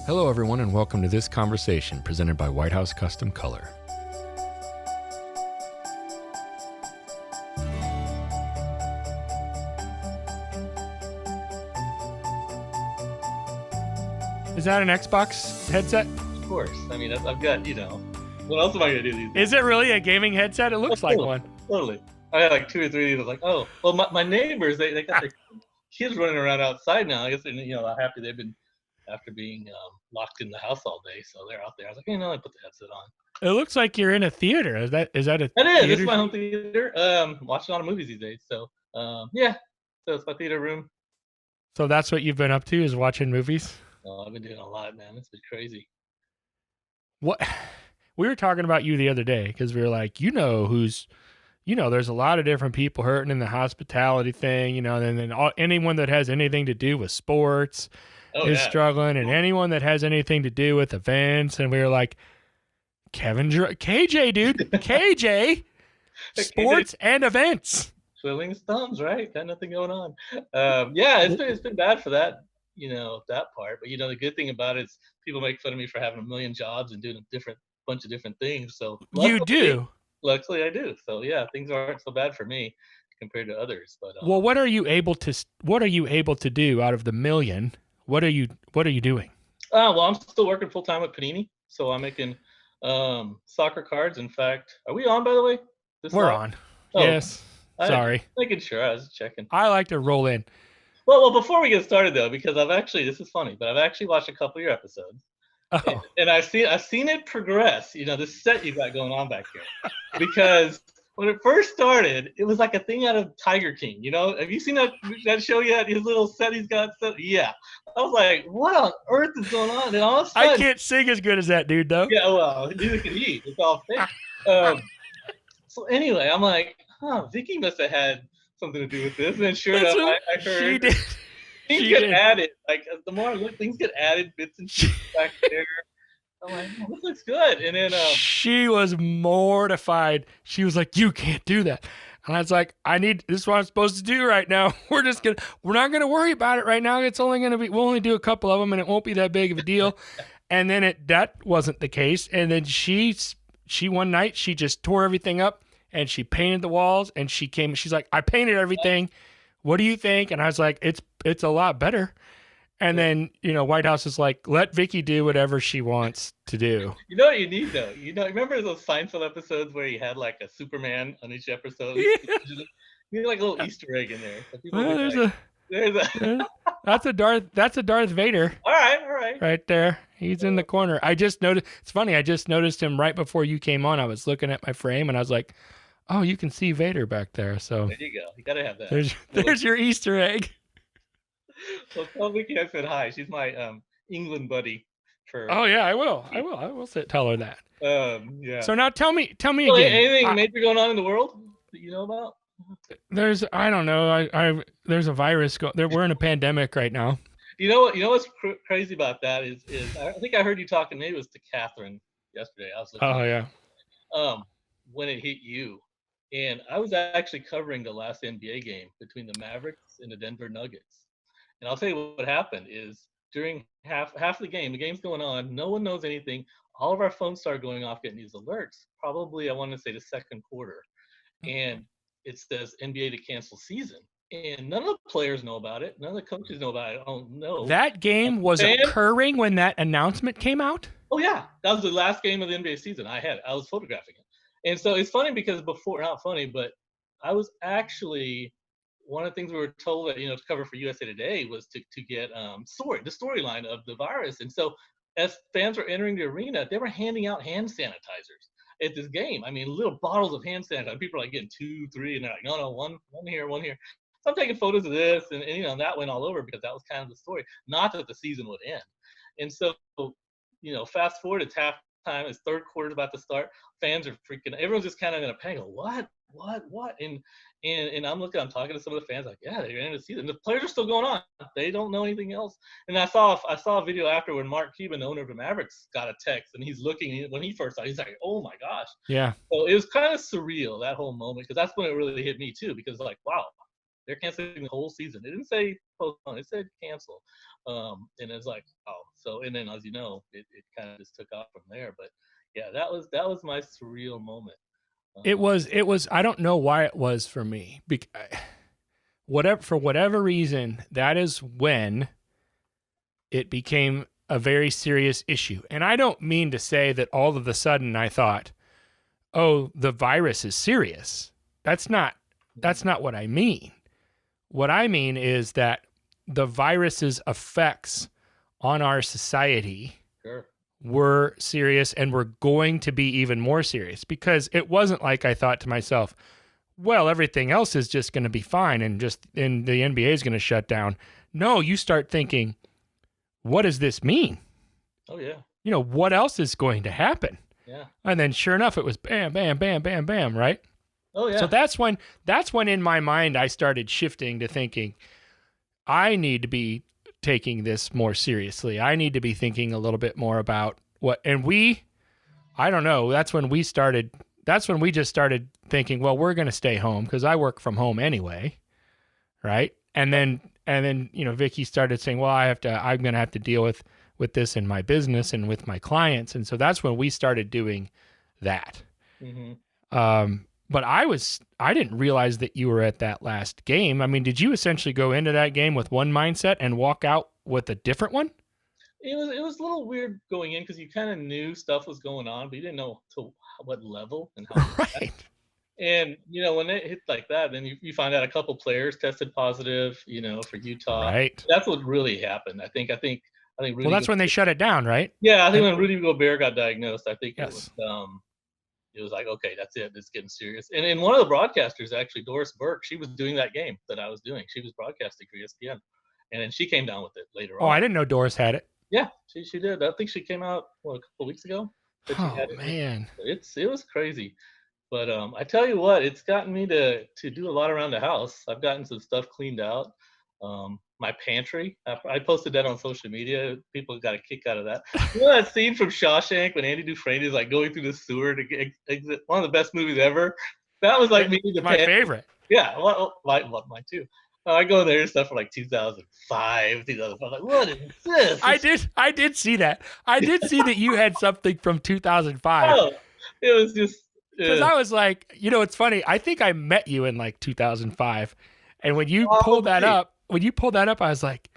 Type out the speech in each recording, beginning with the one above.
Hello, everyone, and welcome to this conversation presented by White House Custom Color. Is that an Xbox headset? Of course. I mean, I've got, what else am I going to do these days? Is it really a gaming headset? It looks like one. Totally. I had like two or three of these. I was like, oh, well, my neighbors, they got their kids running around outside now. I guess they're, happy they've been after being locked in the house all day. So they're out there. I was like, I put the headset on. It looks like you're in a theater. Is that a It theater? is. It's my home theater. Watching a lot of movies these days. So, yeah. So it's my theater room. So that's what you've been up to, is watching movies? Oh, I've been doing a lot, man. It's been crazy. What? We were talking about you the other day because we were like, there's a lot of different people hurting in the hospitality thing, and then anyone that has anything to do with sports is struggling, and anyone that has anything to do with events. And we were like, KJ, dude, KJ, sports and events. Twiddling his thumbs, right? Got nothing going on. It's been bad for that, that part. But the good thing about it is people make fun of me for having a million jobs and doing a bunch of different things. So luckily I do. So yeah, things aren't so bad for me compared to others. But well, what are you able to do out of the million? What are you doing? Well, I'm still working full time at Panini, so I'm making soccer cards. In fact, are we on, by the way? We're on. Oh, yes. Sorry. Making sure. I was checking. I like to roll in. Well, before we get started though, because this is funny, but I've actually watched a couple of your episodes. Oh. And I've seen it progress, this set you got going on back here. Because when it first started, it was like a thing out of Tiger King, Have you seen that show yet? His little set he's got set? Yeah. I was like, what on earth is going on? And all of a sudden, I can't sing as good as that dude, though. Yeah, well, neither can he. It's all fake. So anyway, I'm like, Vicky must have had something to do with this. And then sure enough, I heard she did. Things get added. Like, the more I look, things get added, bits and pieces back there. I'm like, this looks good. And then she was mortified. She was like, you can't do that. And I was like, this is what I'm supposed to do right now. We're not going to worry about it right now. It's only going to be, we'll only do a couple of them and it won't be that big of a deal. And then that wasn't the case. And then she one night, she just tore everything up and she painted the walls, and she's like, I painted everything. What do you think? And I was like, it's a lot better. And then, White House is like, let Vicky do whatever she wants to do. You know what you need, though? Remember those Seinfeld episodes where you had like a Superman on each episode? Yeah. You need like a little Easter egg in there. So that's a Darth Vader. All right. Right there. He's in the corner. I just noticed, it's funny, I just noticed him right before you came on. I was looking at my frame and I was like, oh, you can see Vader back there. So there you go. You gotta have that. There's your Easter egg. Well, tell Vicky I said hi. She's my England buddy. Oh yeah, I will tell her that. Yeah. So now tell me again. Anything major going on in the world that you know about? I don't know. There's a virus. We're in a pandemic right now. You know what's crazy about that is I think I heard you talking. Maybe it was to Catherine yesterday. I was looking. Oh yeah. When it hit you, and I was actually covering the last NBA game between the Mavericks and the Denver Nuggets. And I'll tell you what happened is during half of the game's going on. No one knows anything. All of our phones started going off, getting these alerts. Probably, I want to say the second quarter. And it says NBA to cancel season. And none of the players know about it. None of the coaches know about it. I don't know. That game was occurring when that announcement came out? Oh, yeah. That was the last game of the NBA season. I was photographing it. And so it's funny because not funny, but I was actually, one of the things we were told that, to cover for USA Today was to get the storyline of the virus. And so as fans were entering the arena, they were handing out hand sanitizers at this game. I mean, little bottles of hand sanitizer. People are like getting 2, 3, and they're like, no, one here, one here. So I'm taking photos of this, and that went all over because that was kind of the story. Not that the season would end. And so, fast forward, it's halftime, it's third quarter's about to start. Fans are freaking, everyone's just kind of in a panic. What? And I'm talking to some of the fans, like, yeah, they're in the season. The players are still going on. They don't know anything else. And I saw a video after when Mark Cuban, the owner of the Mavericks, got a text, and he's looking, when he first saw it, he's like, oh my gosh. Yeah. So it was kind of surreal, that whole moment, because that's when it really hit me too, because like, wow, They're canceling the whole season. It didn't say postpone. It said cancel. And it's like, oh, so and then as you know, it kind of just took off from there. But yeah, that was my surreal moment. It Um, was I don't know why it was for me. For whatever reason, that is when it became a very serious issue. And I don't mean to say that all of a sudden I thought, "Oh, the virus is serious." That's not what I mean. What I mean is that the virus's effects on our society sure. were serious and were going to be even more serious, because it wasn't like I thought to myself, well, everything else is just going to be fine and the NBA is going to shut down. No, you start thinking, what does this mean? Oh yeah. What else is going to happen? Yeah. And then sure enough, it was bam, bam, bam, bam, bam, right? Oh yeah. So that's when in my mind I started shifting to thinking, I need to be taking this more seriously. I need to be thinking a little bit more about I don't know, that's when we just started thinking, well, we're going to stay home because I work from home anyway, right? And then Vicky started saying, well, I'm going to have to deal with this in my business and with my clients. And so that's when we started doing that. Mm-hmm. But I didn't realize that you were at that last game. I mean, did you essentially go into that game with one mindset and walk out with a different one? It was a little weird going in because you kind of knew stuff was going on, but you didn't know to what level and how bad. Right. And when it hit like that, then you find out a couple players tested positive, for Utah. Right. That's what really happened. I think Rudy. Well, that's when they shut it down, right? Yeah, I think when Rudy Gobert got diagnosed, I think Yes. it was like, okay, that's it. It's getting serious. And then one of the broadcasters, actually, Doris Burke, she was doing that game that I was doing. She was broadcasting for ESPN, and then she came down with it later Oh, on. I didn't know Doris had it. Yeah, she did. I think she came out a couple weeks ago that she Oh had it. man, It was crazy. But I tell you what, it's gotten me to do a lot around the house. I've gotten some stuff cleaned out. My pantry, I posted that on social media. People got a kick out of that. You know that scene from Shawshank when Andy Dufresne is like going through the sewer to exit? One of the best movies ever. That was like me in the my pantry. favorite. Yeah, well, mine too. I go there and stuff for like 2005, 2005. Like, what is this? I did see that. I did see that you had something from 2005. Oh, it was just. Because I was like, it's funny. I think I met you in like 2005, and when you pulled that up, I was like,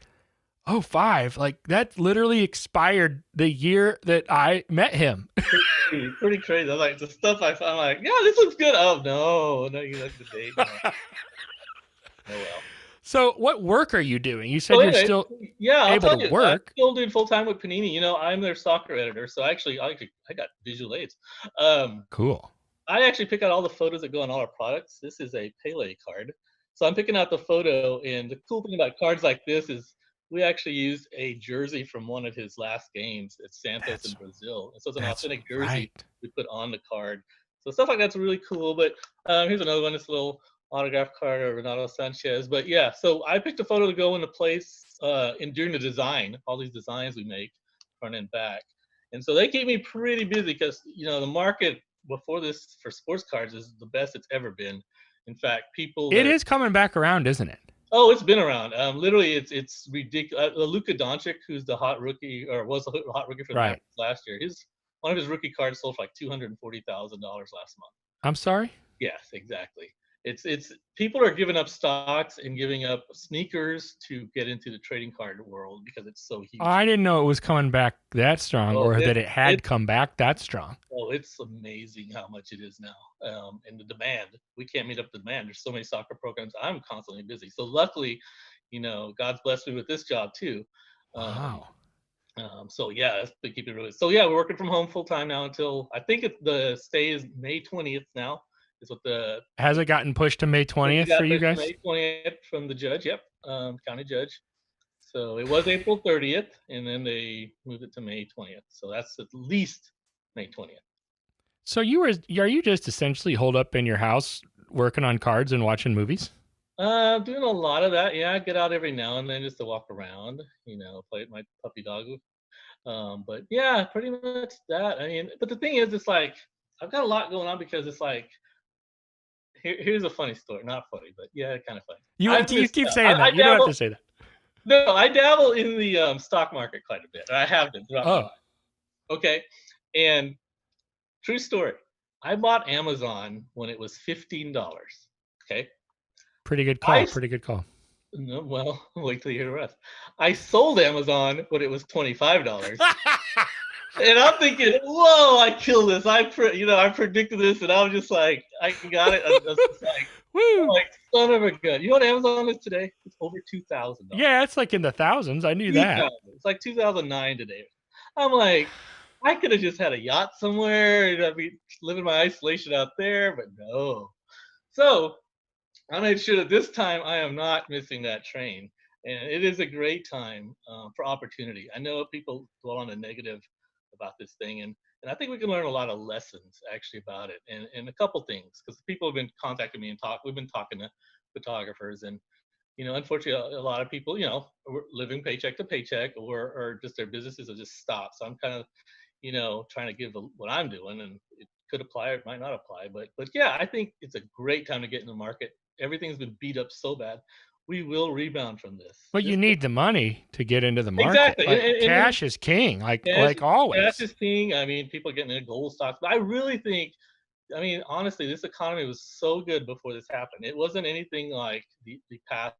oh, 5. Like that literally expired the year that I met him. Pretty crazy. I'm like the stuff I found. I'm like, yeah, this looks good. Oh no, you like the date. No. Oh well. So, what work are you doing? You said you're still I'll able tell to you, work. I'm still doing full time with Panini. I'm their soccer editor, so actually, I got visual aids. Cool. I actually pick out all the photos that go on all our products. This is a Pele card, so I'm picking out the photo. And the cool thing about cards like this is we actually used a jersey from one of his last games at Santos in Brazil, and so it's an authentic jersey we put on the card. So stuff like that's really cool. But here's another one. This little autograph card of Renato Sanchez. But yeah, so I picked a photo to go into place during the design, all these designs we make, front and back. And so they keep me pretty busy because the market before this for sports cards is the best it's ever been. In fact, It is coming back around, isn't it? Oh, it's been around. Literally, it's ridiculous. Luka Doncic, who's the hot rookie or was the hot rookie for the last year, one of his rookie cards sold for like $240,000 last month. I'm sorry? Yes, exactly. It's people are giving up stocks and giving up sneakers to get into the trading card world because it's so huge. I didn't know it was coming back that strong, or that it had come back that strong. Oh, it's amazing how much it is now. And the demand, we can't meet up the demand. There's so many soccer programs. I'm constantly busy. So luckily, God's blessed me with this job too. Wow. So yeah, to keep it really. So yeah, we're working from home full time now until I think the stay is May 20th now. Is what has it gotten pushed to May 20th for you guys? May 20th from the judge. Yep, county judge. So it was April 30th, and then they moved it to May 20th. So that's at least May 20th. So are you just essentially holed up in your house working on cards and watching movies? Doing a lot of that. Yeah, I get out every now and then just to walk around. Play with my puppy dog. But yeah, pretty much that. I mean, but the thing is, it's like I've got a lot going on because it's like here's a funny story. Not funny, but yeah, kind of funny. You keep saying that. You don't have to say that. No, I dabble in the stock market quite a bit. I have been throughout my life. Okay, and true story. I bought Amazon when it was $15. Okay. Pretty good call. Pretty good call. No, well, wait till you hear the rest. I sold Amazon when it was $25. And I'm thinking, whoa, I killed this. I predicted this, and I was just like, I got it. I was just like, woo, like, son of a gun. You know what Amazon is today? It's over $2,000. Yeah, it's like in the thousands. I knew that. It's like 2009 today. I'm like, I could have just had a yacht somewhere, and I'd be living my isolation out there, but no. So I made sure that this time I am not missing that train. And it is a great time for opportunity. I know people dwell on the negative about this thing, and I think we can learn a lot of lessons actually about it, and a couple things, because people have been contacting me and we've been talking to photographers, and unfortunately a lot of people are living paycheck to paycheck, or just their businesses have just stopped. So I'm kind of trying to give what I'm doing, and it could apply or it might not apply, but yeah, I think it's a great time to get in the market. Everything's been beat up so bad. We will rebound from this. But you need the money to get into the market. Exactly. Like, cash is king, like always. Cash is king. I mean, people are getting into gold stocks. But I really think, honestly, this economy was so good before this happened. It wasn't anything like the past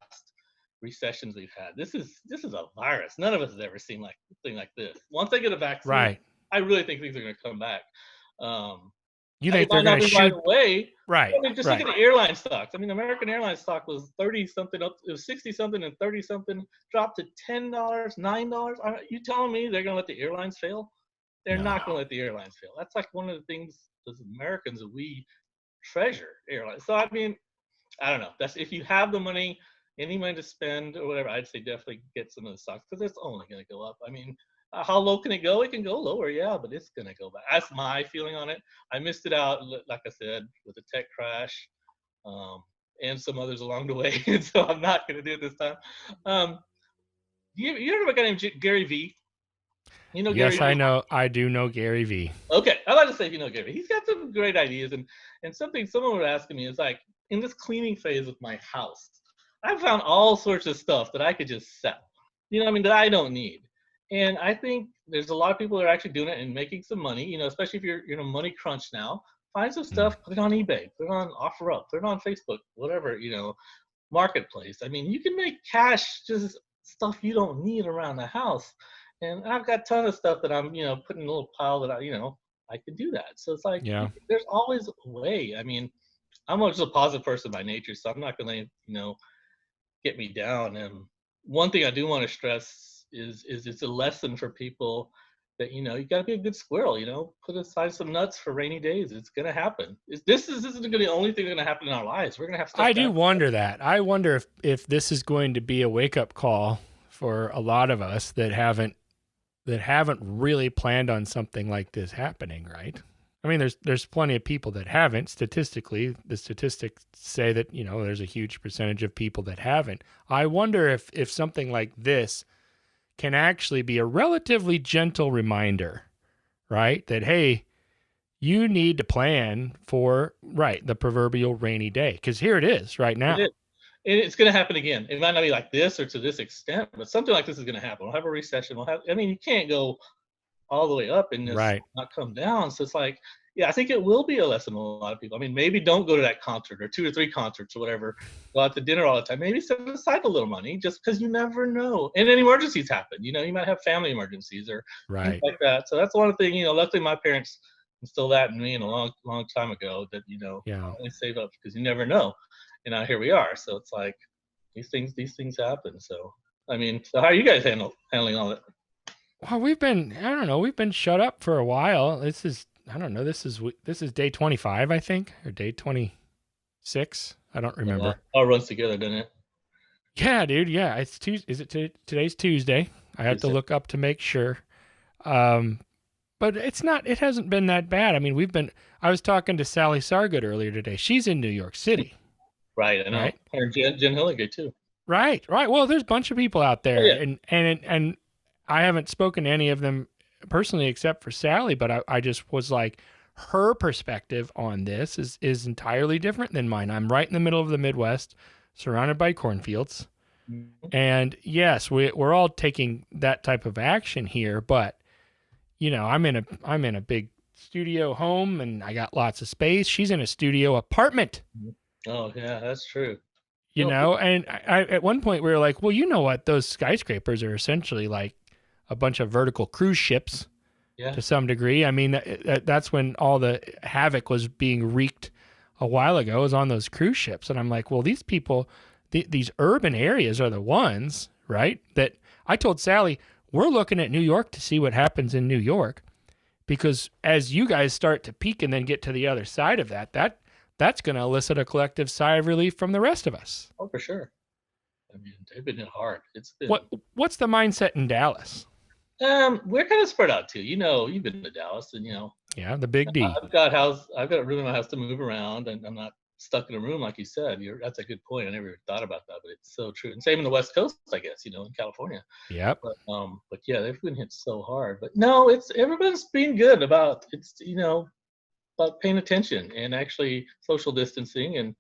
recessions we've had. This is a virus. None of us has ever seen a thing like this. Once they get a vaccine, right, I really think things are going to come back. You think they're going to shoot right away? Right. Just look at the airline stocks. American Airlines stock was 30 something up. It was 60 something and 30 something, dropped to $10, $9. You telling me they're going to let the airlines fail? They're not going to let the airlines fail. That's like one of the things as Americans that we treasure, airlines. So I don't know. That's if you have the money, any money to spend or whatever, I'd say definitely get some of the stocks, because it's only going to go up. How low can it go? It can go lower, yeah, but it's going to go back. That's my feeling on it. I missed it out, like I said, with the tech crash and some others along the way, and so I'm not going to do it this time. You heard of a guy named Gary V? Yes, Gary V? I know. I do know Gary V. Okay, I'd like to say if you know Gary V. He's got some great ideas, and something someone was asking me is like, in this cleaning phase of my house, I found all sorts of stuff that I could just sell, that I don't need. And I think there's a lot of people that are actually doing it and making some money, especially if you're in a money crunch now. Find some stuff, put it on eBay, put it on OfferUp, put it on Facebook, whatever, marketplace. You can make cash, just stuff you don't need around the house. And I've got a ton of stuff that I'm, putting in a little pile that I could do that. So it's like, there's always a way. I'm just a positive person by nature, so I'm not going to, get me down. And one thing I do want to stress is it's a lesson for people that you got to be a good squirrel. Put aside some nuts for rainy days. It's gonna happen. This isn't going to be the only thing that's gonna happen in our lives. We're gonna have stuff. I do wonder that. I wonder if this is going to be a wake up call for a lot of us that haven't really planned on something like this happening. Right. There's plenty of people that haven't. Statistically, the statistics say that there's a huge percentage of people that haven't. I wonder if something like this can actually be a relatively gentle reminder, right? That, hey, you need to plan for, the proverbial rainy day. Because here it is right now. And it's going to happen again. It might not be like this or to this extent, but something like this is going to happen. We'll have a recession. You can't go all the way up and just not come down. So it's like, yeah, I think it will be a lesson to a lot of people. Maybe don't go to that concert or 2 or 3 concerts or whatever. Go out to dinner all the time. Maybe set aside a little money, just because you never know. And then emergencies happen. You might have family emergencies or things like that. So that's one thing. Luckily my parents instilled that in me a long time ago. That always save up, because you never know. And now here we are. So it's like these things happen. So so how are you guys handling all that? Well, we've been shut up for a while. This is day 25, I think, or day 26. I don't remember. It all runs together, doesn't it? Yeah, dude. Yeah, it's Tuesday. Today's Tuesday? I have to look up to make sure. But it hasn't been that bad. I was talking to Sally Sargood earlier today. She's in New York City. Right, I know. Right? Her and Jen Hilliger too. Right. Well, there's a bunch of people out there, and I haven't spoken to any of them personally except for Sally, but I just was like, her perspective on this is entirely different than mine. I'm right in the middle of the Midwest, surrounded by cornfields. Mhm. And yes, we're all taking that type of action here, but I'm in a big studio home and I got lots of space. She's in a studio apartment. Oh yeah, that's true. You No, know, and I at one point we were like, well, you know what? Those skyscrapers are essentially like a bunch of vertical cruise ships yeah, to some degree. I mean, that's when all the havoc was being wreaked a while ago, was on those cruise ships. And I'm like, well, these people, these urban areas are the ones, right? That I told Sally, we're looking at New York to see what happens in New York, because as you guys start to peak and then get to the other side of that's going to elicit a collective sigh of relief from the rest of us. oh for sure. I mean, they've been hit hard. It's been. What's the mindset in Dallas? We're kind of spread out too. You've been to Dallas, and Yeah, the big D. I've got a room in my house to move around, and I'm not stuck in a room like you said. That's a good point. I never thought about that, but it's so true. And same in the West Coast, I guess. In California. Yep. But yeah, they've been hit so hard. But no, it's everyone's being good about about paying attention and actually social distancing,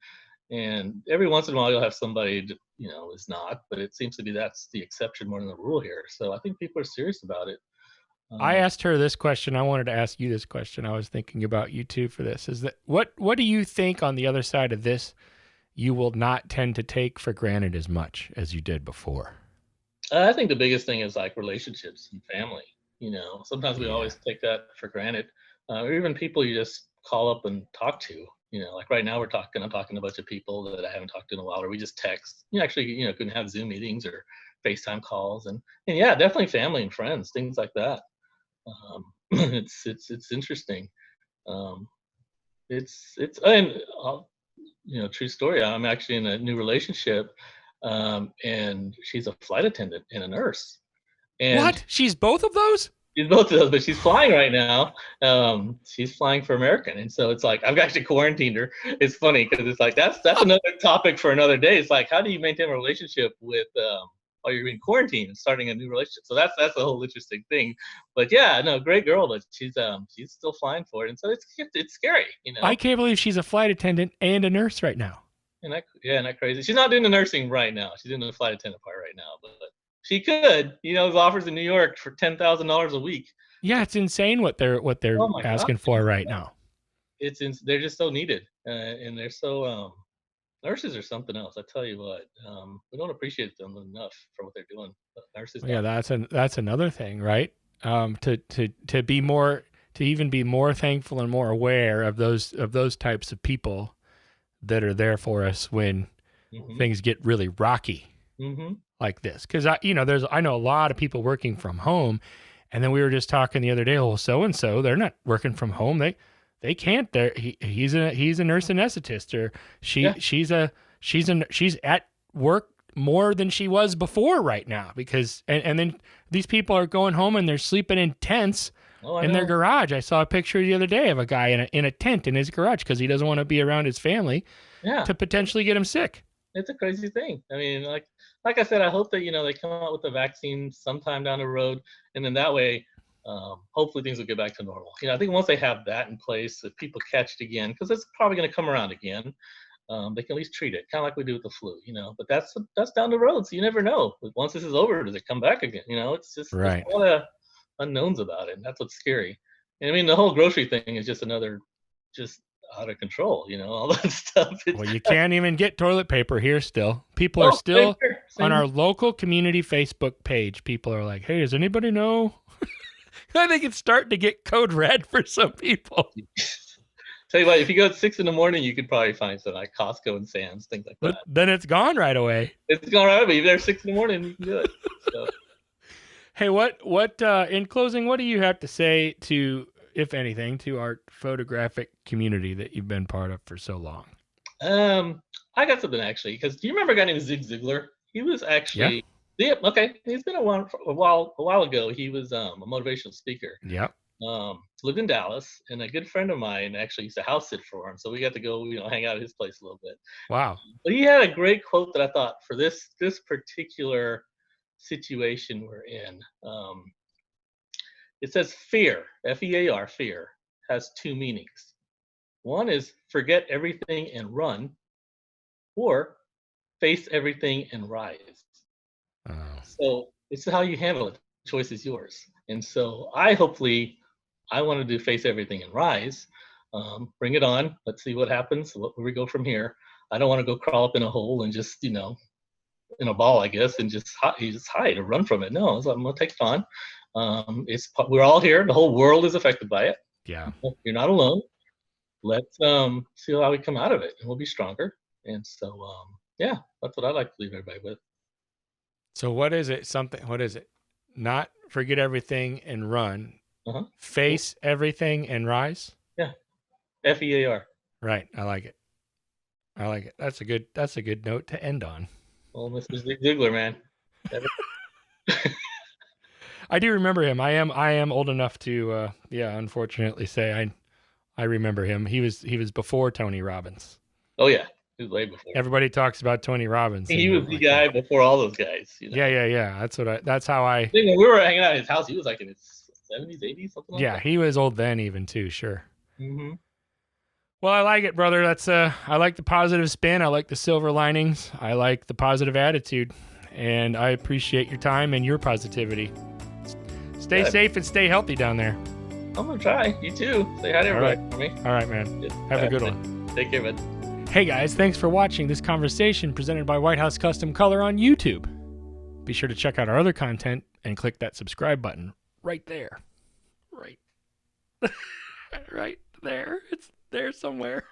and every once in a while you'll have somebody that, is not, but it seems to be that's the exception more than the rule here. So I think people are serious about it. I asked her this question. I wanted to ask you this question. I was thinking about you too for this. Is that what do you think on the other side of this you will not tend to take for granted as much as you did before? I think the biggest thing is like relationships and family. Sometimes we Yeah. always take that for granted. Or even people you just call up and talk to. Like right now I'm talking to a bunch of people that I haven't talked to in a while, or we just text. Actually, couldn't have Zoom meetings or FaceTime calls, and yeah, definitely family and friends, things like that. It's interesting. Um, it's and true story. I'm actually in a new relationship, and she's a flight attendant and a nurse, and What? She's both of those? she's both of those, but she's flying right now. She's flying for American, and so it's like I've actually quarantined her. It's funny because it's like that's another topic for another day. It's like how do you maintain a relationship with while you're in quarantine and starting a new relationship? So that's a whole interesting thing. But yeah, no, great girl, but she's still flying for it, and so it's scary, I can't believe she's a flight attendant and a nurse right now. And that crazy. She's not doing the nursing right now. She's doing the flight attendant part right now, but she could. There's offers in New York for $10,000 a week. Yeah, it's insane what they're Oh my asking God. for right now. They're just so needed, and they're so nurses are something else. I tell you what, we don't appreciate them enough for what they're doing. Nurses. Yeah, that's another thing, right? To be more, to even be more thankful and more aware of those types of people that are there for us when things get really rocky like this. Because I know a lot of people working from home, and then we were just talking the other day. Oh, so and so, they're not working from home. They can't. He's a nurse anesthetist, or she's at work more than she was before right now, because and then these people are going home and they're sleeping in tents in their garage. I saw a picture the other day of a guy in a tent in his garage because he doesn't want to be around his family to potentially get him sick. It's a crazy thing. I mean, like I said, I hope that they come out with the vaccine sometime down the road, and then that way, hopefully things will get back to normal. I think once they have that in place, if people catch it again, because it's probably going to come around again, they can at least treat it, kind of like we do with the flu. But that's down the road, so you never know. Once this is over, does it come back again? It's just Right. there's a lot of unknowns about it, and that's what's scary. And I mean, the whole grocery thing is just another, just out of control. All that stuff. Well, you can't even get toilet paper here still. People are still on our local community Facebook page. People are like, hey, does anybody know? I think it's starting to get code red for some people. Tell you what, if you go at 6 a.m, you could probably find some like Costco and Sam's, things like that. But then it's gone right away. It's gone right away. If you're there 6 a.m, you can do it. So. Hey, what in closing, what do you have to say to, if anything, to our photographic community that you've been part of for so long? I got something actually, because do you remember a guy named Zig Ziglar? He was actually okay. He's been a while ago. He was a motivational speaker. Yeah. Lived in Dallas, and a good friend of mine actually used to house sit for him, so we got to go, hang out at his place a little bit. Wow. But he had a great quote that I thought for this particular situation we're in. It says fear, F-E-A-R, fear, has two meanings. One is forget everything and run, or face everything and rise. Oh. So it's how you handle it. The choice is yours. And so I want to do face everything and rise. Bring it on. Let's see what happens. Where we go from here. I don't want to go crawl up in a hole and just, in a ball, I guess, and just hide or run from it. No, so I'm gonna take it on. We're all here. The whole world is affected by it. Yeah. You're not alone. Let's see how we come out of it, and we'll be stronger. And so, yeah, that's what I like to leave everybody with. So what is it? What is it? Not forget everything and run. Uh-huh. Face everything and rise. Yeah. FEAR. Right. I like it. That's a good note to end on. Well, Mr. Zig Ziglar, man. I do remember him. I am old enough to unfortunately say I remember him. He was before Tony Robbins. Oh yeah. He was way before. Everybody talks about Tony Robbins. He was the guy before all those guys. Yeah. That's how I think when we were hanging out at his house, he was like in his 70s, 80s, something like that. Yeah, he was old then even too, sure. Mm-hmm. Well, I like it, brother. I like the positive spin. I like the silver linings. I like the positive attitude. And I appreciate your time and your positivity. Stay safe and stay healthy down there. I'm going to try. You too. Say hi to everybody for me. All right, man. Good. Have a good one. Take care, bud. Hey, guys. Thanks for watching this conversation presented by White House Custom Color on YouTube. Be sure to check out our other content and click that subscribe button right there. Right. Right there. It's there somewhere.